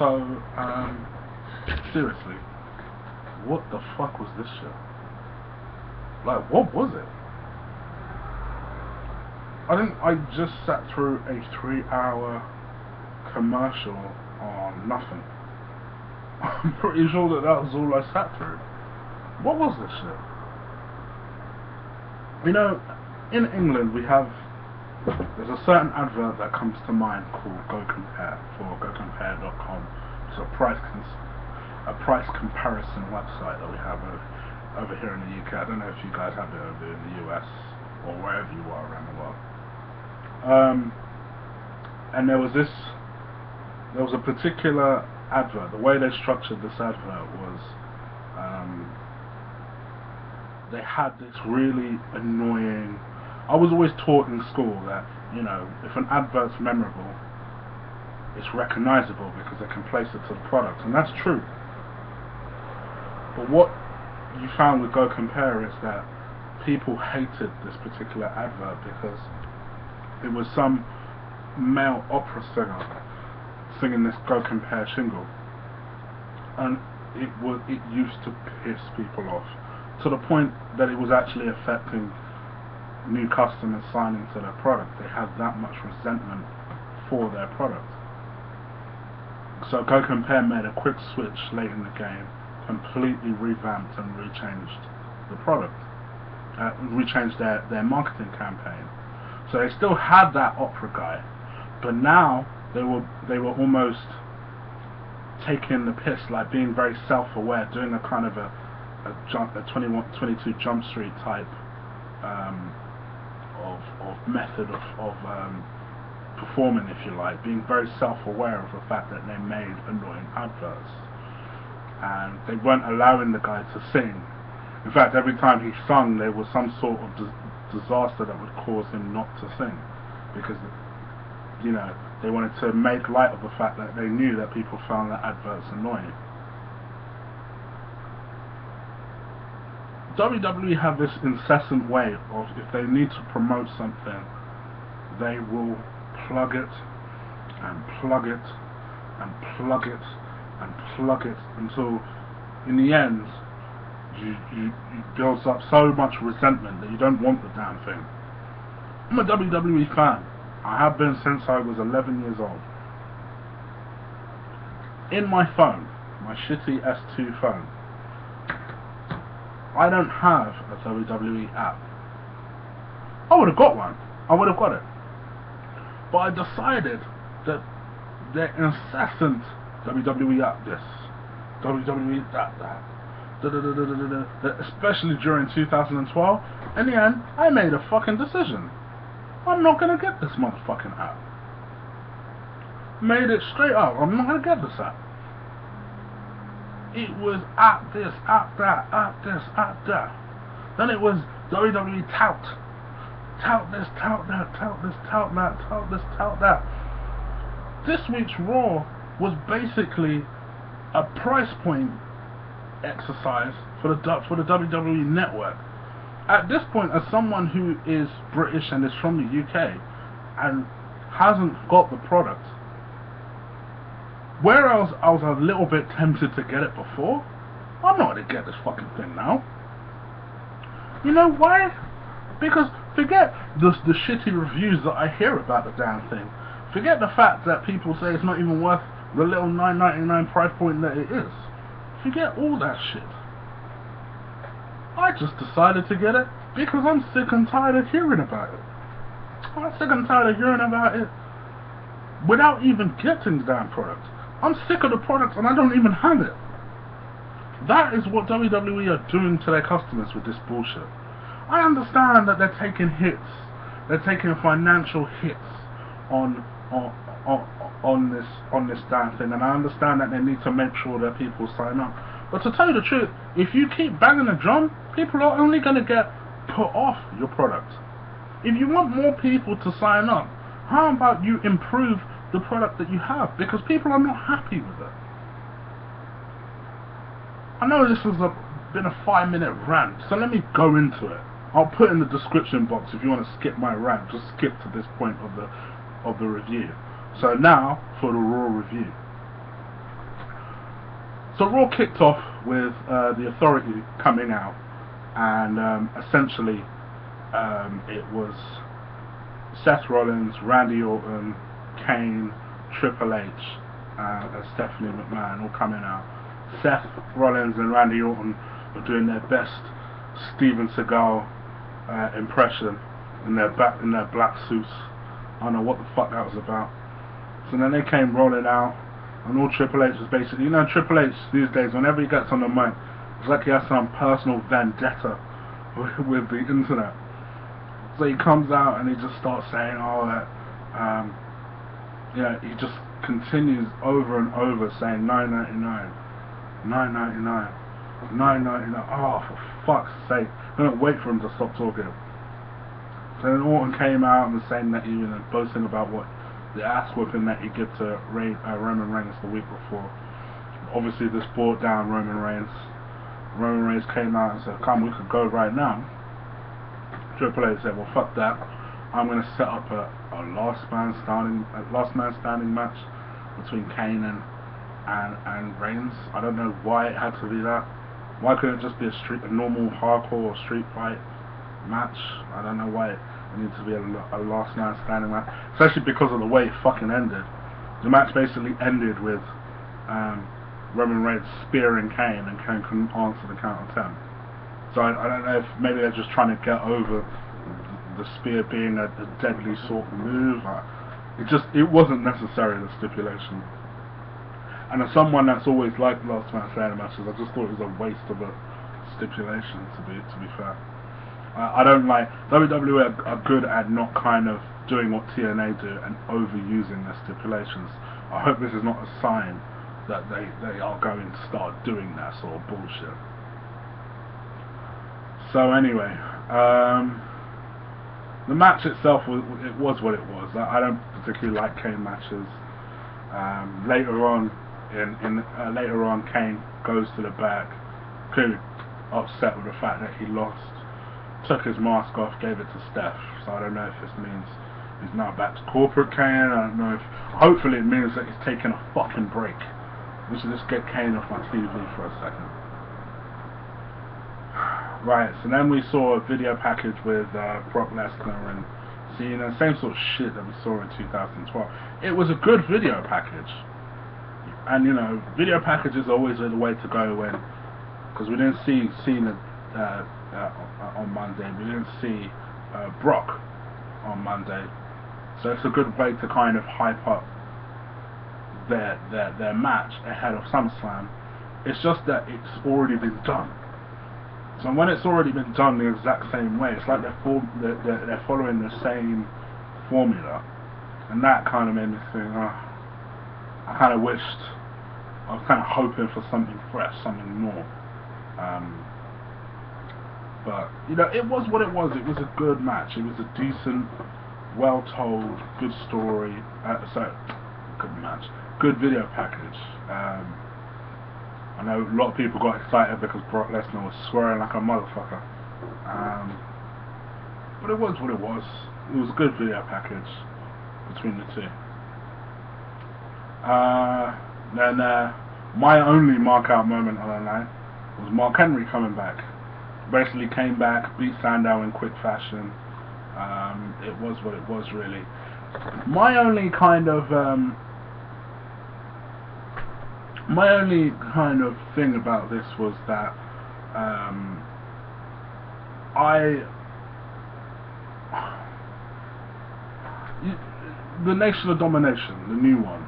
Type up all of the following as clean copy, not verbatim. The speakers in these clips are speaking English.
So, seriously, what the fuck was this shit? Like, what was it? I think I just sat through a 3-hour commercial on nothing. I'm pretty sure that was all I sat through. What was this shit? You know, in England there's a certain advert that comes to mind called Go Compare for GoCompare.com. It's a price comparison website that we have over here in the UK. I don't know if you guys have it over in the US or wherever you are around the world. And there was a particular advert. The way they structured this advert was they had this really annoying. I was always taught in school that, you know, if an advert's memorable, it's recognizable because they can place it to the product, and that's true. But what you found with Go Compare is that people hated this particular advert because it was some male opera singer singing this Go Compare jingle, and it used to piss people off to the point that it was actually affecting new customers signing to their product. They had that much resentment for their product. So Go Compare made a quick switch late in the game, completely revamped and rechanged the product, rechanged their marketing campaign. So they still had that opera guy, but now they were almost taking the piss, like being very self-aware, doing a kind of a 22 Jump Street type of method of performing, if you like, being very self-aware of the fact that they made annoying adverts, and they weren't allowing the guy to sing. In fact, every time he sung, there was some sort of disaster that would cause him not to sing, because, you know, they wanted to make light of the fact that they knew that people found the adverts annoying. WWE have this incessant way of, if they need to promote something, they will plug it and plug it and plug it and plug it until in the end you builds up so much resentment that you don't want the damn thing. I'm a WWE fan. I have been since I was 11 years old. In my phone, my shitty S2 phone, I don't have a WWE app. I would have got one. I would have got it. But I decided that the incessant WWE app this, WWE that, especially during 2012, in the end, I made a fucking decision. I'm not gonna get this motherfucking app. Made it straight up. I'm not gonna get this app. It was app this, app that, app this, app that. Then it was WWE tout. Tout this, tout that, tout this, tout that, tout this, tout that. This week's Raw was basically a price point exercise for the WWE Network. At this point, as someone who is British and is from the UK and hasn't got the product, whereas I was a little bit tempted to get it before, I'm not going to get this fucking thing now. You know why? Because forget the shitty reviews that I hear about the damn thing. Forget the fact that people say it's not even worth the little $9.99 price point that it is. Forget all that shit. I just decided to get it because I'm sick and tired of hearing about it. I'm sick and tired of hearing about it without even getting the damn product. I'm sick of the product and I don't even have it. That is what WWE are doing to their customers with this bullshit. I understand that they're taking hits. They're taking financial hits on this damn thing, and I understand that they need to make sure that people sign up. But to tell you the truth, if you keep banging the drum, people are only going to get put off your product. If you want more people to sign up, how about you improve the product that you have? Because people are not happy with it. I know this has been a 5-minute rant, so let me go into it. I'll put in the description box if you want to skip my rant. Just skip to this point of the review. So now for the Raw review. So Raw kicked off with the Authority coming out, and essentially it was Seth Rollins, Randy Orton, Kane, Triple H, and Stephanie McMahon all coming out. Seth Rollins and Randy Orton were doing their best Steven Seagal impression in their black suits. I don't know what the fuck that was about. So then they came rolling out, and all Triple H was basically, you know, Triple H these days, whenever he gets on the mic, it's like he has some personal vendetta with the internet. So he comes out and he just starts saying, oh, that, you know, he just continues over and over saying $9.99, $9.99, $9.99. Oh, for fuck's sake! I don't wait for him to stop talking. So then Orton came out and was saying that he was boasting about what the ass whipping that he gave to Roman Reigns the week before. Obviously, this brought down Roman Reigns. Roman Reigns came out and said, "Come, we could go right now." Triple H said, "Well, fuck that. I'm going to set up a last man standing match between Kane and Reigns." I don't know why it had to be that. Why couldn't it just be a normal hardcore or street fight match? I don't know why it needs to be a last man standing match, especially because of the way it fucking ended. The match basically ended with Roman Reigns spearing Kane, and Kane couldn't answer the count of 10. So I don't know if maybe they're just trying to get over the spear being a deadly sort of move. It wasn't necessary, the stipulation. And as someone that's always liked last man standing matches, I just thought it was a waste of a stipulation, to be fair. I don't like WWE are good at not kind of doing what TNA do and overusing their stipulations. I hope this is not a sign that they are going to start doing that sort of bullshit. So anyway, the match itself was what it was. I don't particularly like Kane matches. Later on, Kane goes to the back, clearly upset with the fact that he lost. Took his mask off, gave it to Steph. So I don't know if this means he's now back to corporate Kane. I don't know if. Hopefully, it means that he's taking a fucking break. We should just get Kane off my TV for a second. Right, so then we saw a video package with Brock Lesnar and Cena, same sort of shit that we saw in 2012. It was a good video package, and you know, video packages are always the way to go when, because we didn't see Cena on Monday, we didn't see Brock on Monday, so it's a good way to kind of hype up their match ahead of SummerSlam. It's just that it's already been done. So when it's already been done the exact same way, it's like they're following the same formula, and that kind of made me think, I kind of wished, I was kind of hoping for something fresh, something more. But you know, it was what it was. It was a good match. It was a decent, well told, good story. Good match, good video package. I know a lot of people got excited because Brock Lesnar was swearing like a motherfucker. But it was what it was. It was a good video package between the two. Then my only mark-out moment of the night was Mark Henry coming back. Basically came back, beat Sandow in quick fashion. It was what it was, really. My only kind of thing about this was that the Nation of Domination, the new one,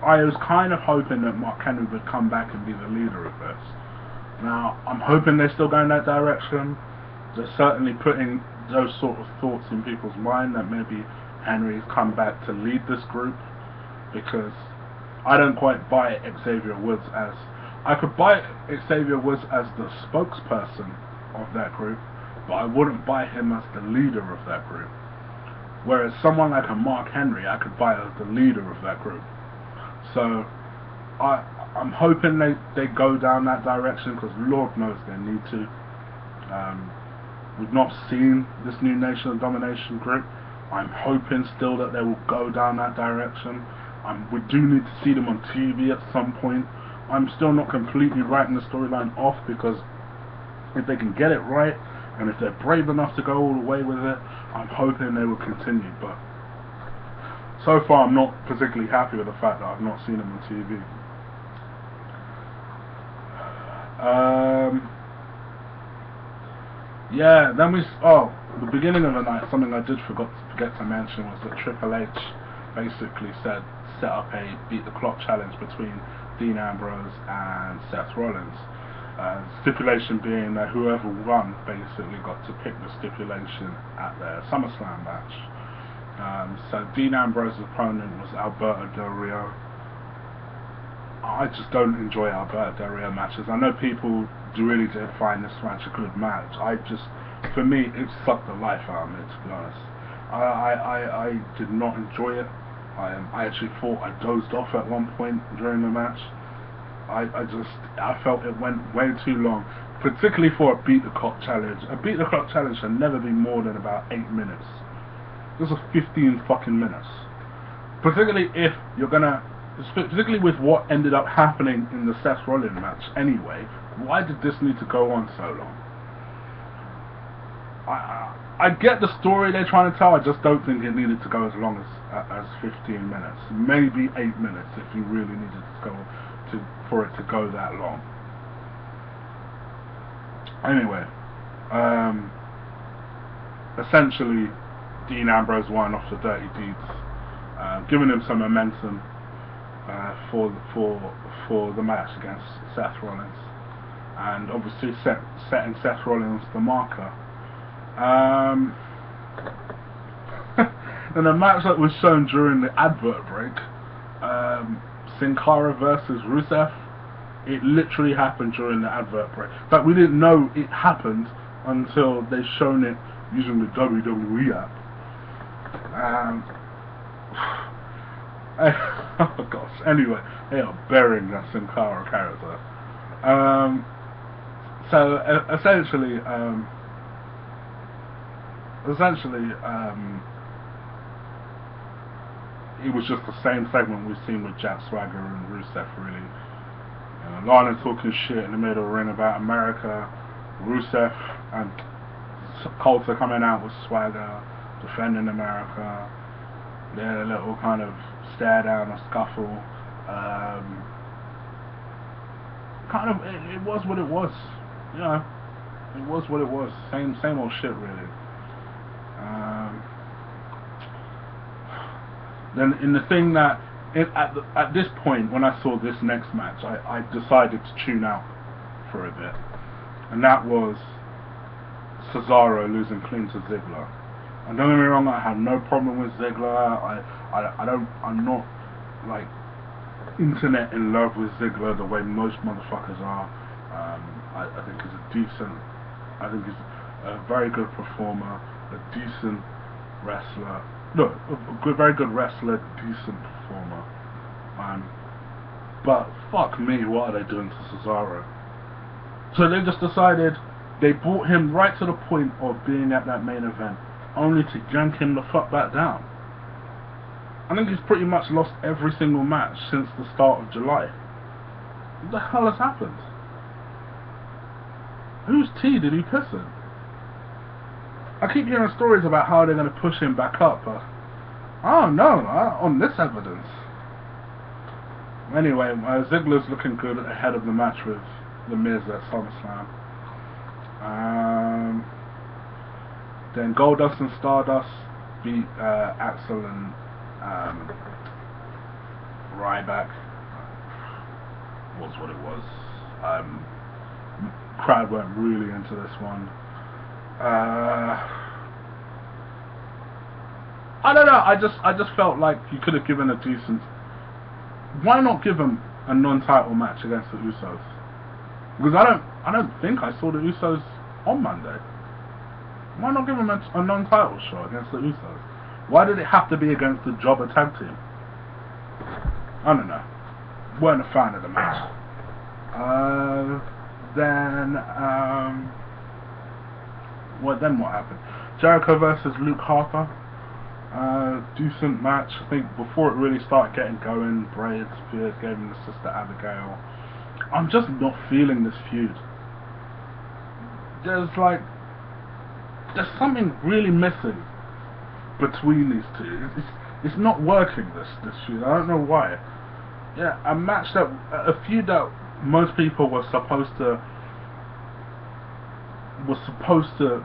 I was kind of hoping that Mark Henry would come back and be the leader of this. Now, I'm hoping they're still going that direction. They're certainly putting those sort of thoughts in people's mind that maybe Henry's come back to lead this group, because I don't quite buy Xavier Woods as... I could buy Xavier Woods as the spokesperson of that group, but I wouldn't buy him as the leader of that group. Whereas someone like a Mark Henry, I could buy as the leader of that group. So, I'm hoping they go down that direction, because Lord knows they need to. We've not seen this new Nation of Domination group. I'm hoping still that they will go down that direction. We do need to see them on TV at some point, I'm still not completely writing the storyline off, because if they can get it right, and if they're brave enough to go all the way with it, I'm hoping they will continue. But so far I'm not particularly happy with the fact that I've not seen them on TV. Yeah, then the beginning of the night, something I did forget to mention was that Triple H basically set up a beat the clock challenge between Dean Ambrose and Seth Rollins. Stipulation being that whoever won basically got to pick the stipulation at their SummerSlam match. So Dean Ambrose's opponent was Alberto Del Rio. I just don't enjoy Alberto Del Rio matches. I know people really did find this match a good match. For me, it sucked the life out of me, to be honest. I did not enjoy it. I actually thought I dozed off at one point during the match. I felt it went way too long, particularly for a beat the clock challenge. A beat the clock challenge should never be more than about 8 minutes. This was 15 fucking minutes. Particularly with what ended up happening in the Seth Rollins match anyway. Why did this need to go on so long? I get the story they're trying to tell. I just don't think it needed to go as long as 15 minutes. Maybe 8 minutes if you really needed to go for it to go that long. Anyway, essentially, Dean Ambrose won off the Dirty Deeds, giving him some momentum for the match against Seth Rollins, and obviously setting Seth Rollins the marker. And the match that was shown during the advert break, Cara versus Rusev, it literally happened during the advert break. In fact, we didn't know it happened until they shown it using the WWE App. Oh gosh. Anyway, they are burying that Sin Cara character. So essentially, it was just the same segment we've seen with Jack Swagger and Rusev, really. Lana talking shit in the middle of the ring about America, Rusev and Coulter coming out with Swagger, defending America. They had a little kind of stare down, a scuffle. It was what it was. It was what it was. Same old shit, really. Then in the thing that at this point, when I saw this next match, I decided to tune out for a bit, and that was Cesaro losing clean to Ziggler. And don't get me wrong, I have no problem with Ziggler. I'm not like internet in love with Ziggler the way most motherfuckers are. I think he's he's a very good performer, a decent wrestler. No, a very good wrestler, decent performer. But fuck me, what are they doing to Cesaro? So they just decided, they brought him right to the point of being at that main event, only to yank him the fuck back down. I think he's pretty much lost every single match since the start of July. What the hell has happened? Whose tea did he piss in? I keep hearing stories about how they're going to push him back up, but I don't know, on this evidence. Anyway, Ziggler's looking good ahead of the match with The Miz at SummerSlam. Then Goldust and Stardust beat Axel and Ryback. Was what it was. Crowd weren't really into this one. I don't know. I just felt like you could have given a decent. Why not give them a non-title match against the Usos? Because I don't think I saw the Usos on Monday. Why not give them a non-title show against the Usos? Why did it have to be against the Jobber tag team? I don't know. Weren't a fan of the match. Then what happened? Jericho versus Luke Harper. Decent match. I think before it really started getting going, Bray Spears gave him the Sister Abigail. I'm just not feeling this feud. There's something really missing between these two. It's not working, this feud. I don't know why. Yeah, a feud that most people were supposed to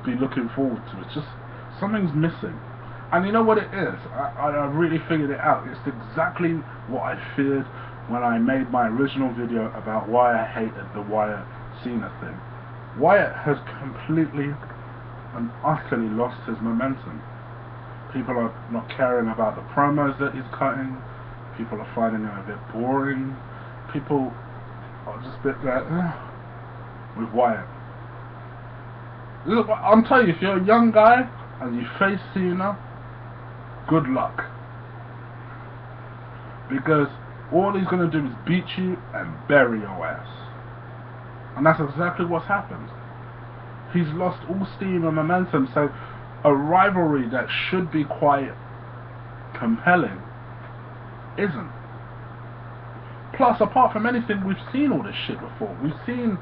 be looking forward to. It's just something's missing. And you know what it is? I really figured it out. It's exactly what I feared when I made my original video about why I hated the Wyatt Cena thing. Wyatt has completely and utterly lost his momentum. People are not caring about the promos that he's cutting. People are finding him a bit boring. People are just a bit like, with Wyatt. Look, I'm telling you, if you're a young guy and you face Cena, good luck. Because all he's going to do is beat you and bury your ass. And that's exactly what's happened. He's lost all steam and momentum, so a rivalry that should be quite compelling isn't. Plus, apart from anything, we've seen all this shit before. We've seen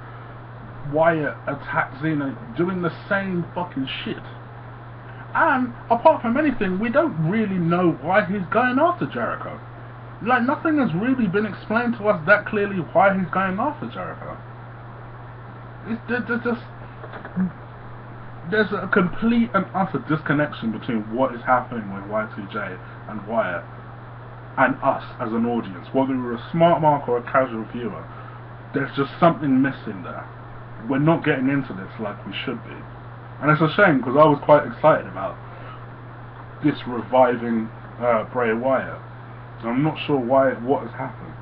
Wyatt attack Cena doing the same fucking shit. And apart from anything, we don't really know why he's going after Jericho. Like, nothing has really been explained to us that clearly why he's going after Jericho. There's a complete and utter disconnection between what is happening with Y2J and Wyatt and us as an audience. Whether we're a smart mark or a casual viewer, there's just something missing there. We're not getting into this like we should be. And it's a shame, because I was quite excited about this reviving Bray Wyatt. I'm not sure what has happened.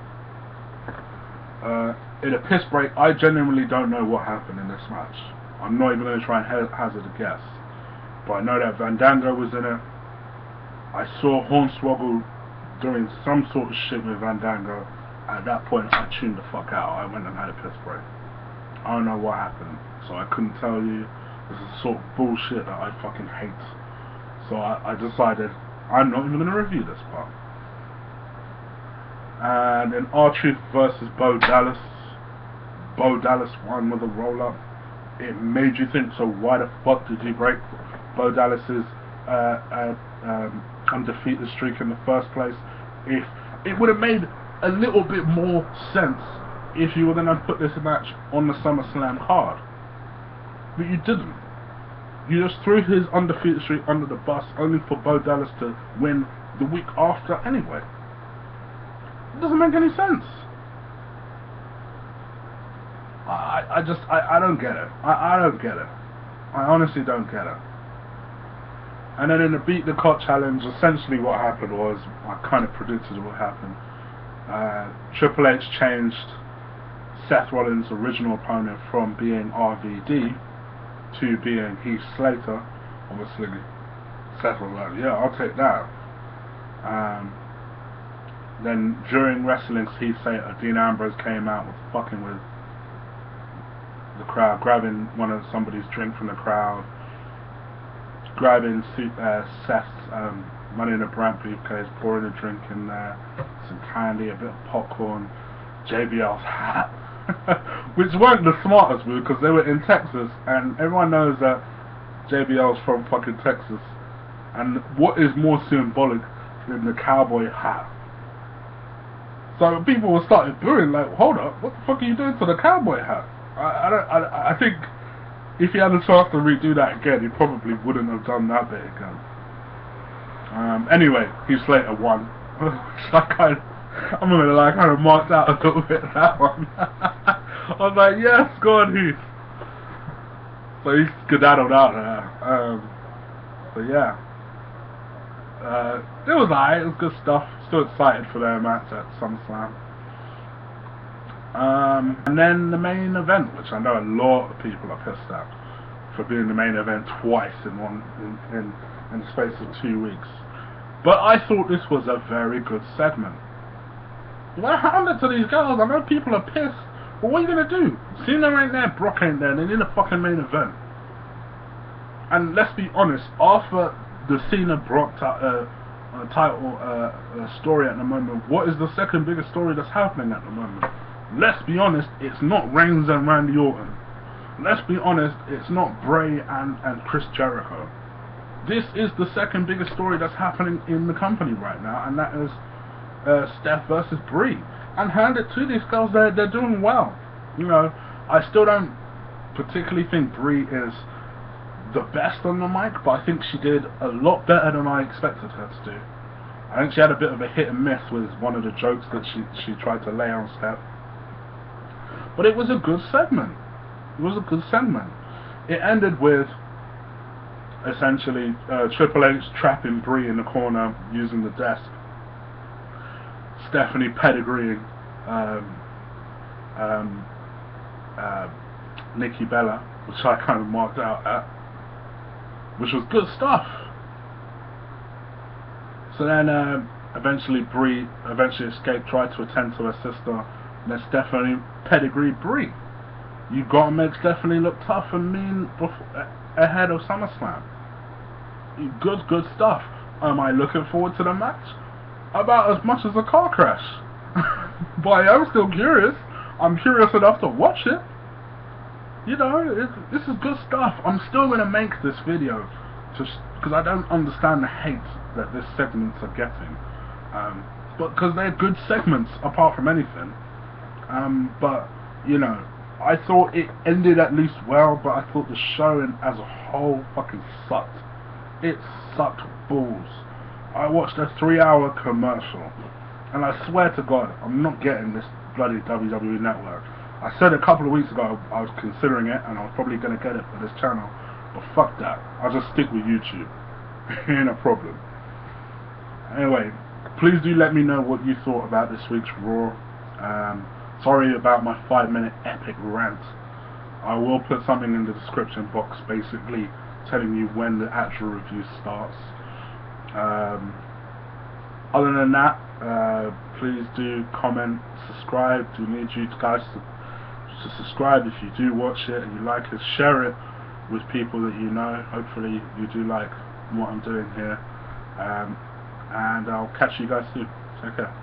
In a piss break, I genuinely don't know what happened in this match. I'm not even going to try and hazard a guess. But I know that Fandango was in it. I saw Hornswoggle doing some sort of shit with Fandango. At that point, I tuned the fuck out. I went and had a piss break. I don't know what happened, so I couldn't tell you. This is the sort of bullshit that I fucking hate. So I decided I'm not even going to review this part. And then R-Truth versus Bo Dallas. Bo Dallas won with a roll-up. It made you think, so why the fuck did he break Bo Dallas's undefeated streak in the first place? If it would have made a little bit more sense if you were going to put this match on the SummerSlam card. But you didn't. You just threw his undefeated streak under the bus only for Bo Dallas to win the week after anyway. It doesn't make any sense. I don't get it. I don't get it. I honestly don't get it. And then in the Beat the Cot challenge, essentially what happened was, I kind of predicted what happened. Triple H changed Seth Rollins' original opponent from being RVD to being Heath Slater. Obviously, Seth was like, yeah, I'll take that. Then during wrestling's Heath Slater, Dean Ambrose came out with fucking with the crowd, grabbing somebody's drink from the crowd, grabbing Seth's Money in the Bank briefcase, pouring a drink in there, some candy, a bit of popcorn, JBL's hat, which weren't the smartest move because they were in Texas, and everyone knows that JBL's from fucking Texas. And what is more symbolic than the cowboy hat? So people were starting booing, like, hold up, what the fuck are you doing to the cowboy hat? I think if he had a chance to redo that again, he probably wouldn't have done that bit again. Anyway, Heath Slater won. I'm gonna lie, I kind of marked out a little bit of that one. I was like, yes, go on, Heath. So he's skedaddled out there. But yeah, it was alright. It was good stuff. Still excited for their match at SummerSlam. And then the main event, which I know a lot of people are pissed at for being the main event twice in the space of 2 weeks. But I thought this was a very good segment. What happened to these girls? I know people are pissed, but what are you gonna do? Cena ain't there, Brock ain't there, they need a fucking main event. And let's be honest, after the Cena Brock title story at the moment, what is the second biggest story that's happening at the moment? let's be honest, it's not Reigns and Randy Orton. Let's be honest, it's not Bray and Chris Jericho. This is the second biggest story that's happening in the company right now, and that is Steph versus Brie. And hand it to these girls, they're doing well. You know, I still don't particularly think Brie is the best on the mic, but I think she did a lot better than I expected her to do. I think she had a bit of a hit and miss with one of the jokes that she tried to lay on Steph. But it was a good segment. It was a good segment. It ended with essentially Triple H trapping Brie in the corner using the desk. Stephanie pedigreeing Nikki Bella, which I kind of marked out at, which was good stuff. So then eventually Brie escaped, tried to attend to her sister, and then Stephanie pedigreed Brie. You gotta make Stephanie look tough and mean ahead of SummerSlam. Good stuff. Am I looking forward to the match? About as much as a car crash. But I am still curious. I'm curious enough to watch it. You know, this is good stuff. I'm still gonna make this video just because I don't understand the hate that this segments are getting. But because they're good segments apart from anything. But you know, I thought it ended at least well, but I thought the show as a whole fucking sucked. It sucked balls. I watched a 3-hour commercial, and I swear to God, I'm not getting this bloody WWE Network. I said a couple of weeks ago I was considering it, and I was probably going to get it for this channel, but fuck that. I'll just stick with YouTube. Ain't a problem. Anyway, please do let me know what you thought about this week's Raw. Sorry about my 5-minute epic rant. I will put something in the description box basically telling you when the actual review starts. Other than that, please do comment, subscribe. Do need you guys to subscribe if you do watch it and you like it. Share it with people that you know. Hopefully you do like what I'm doing here. And I'll catch you guys soon. Take care.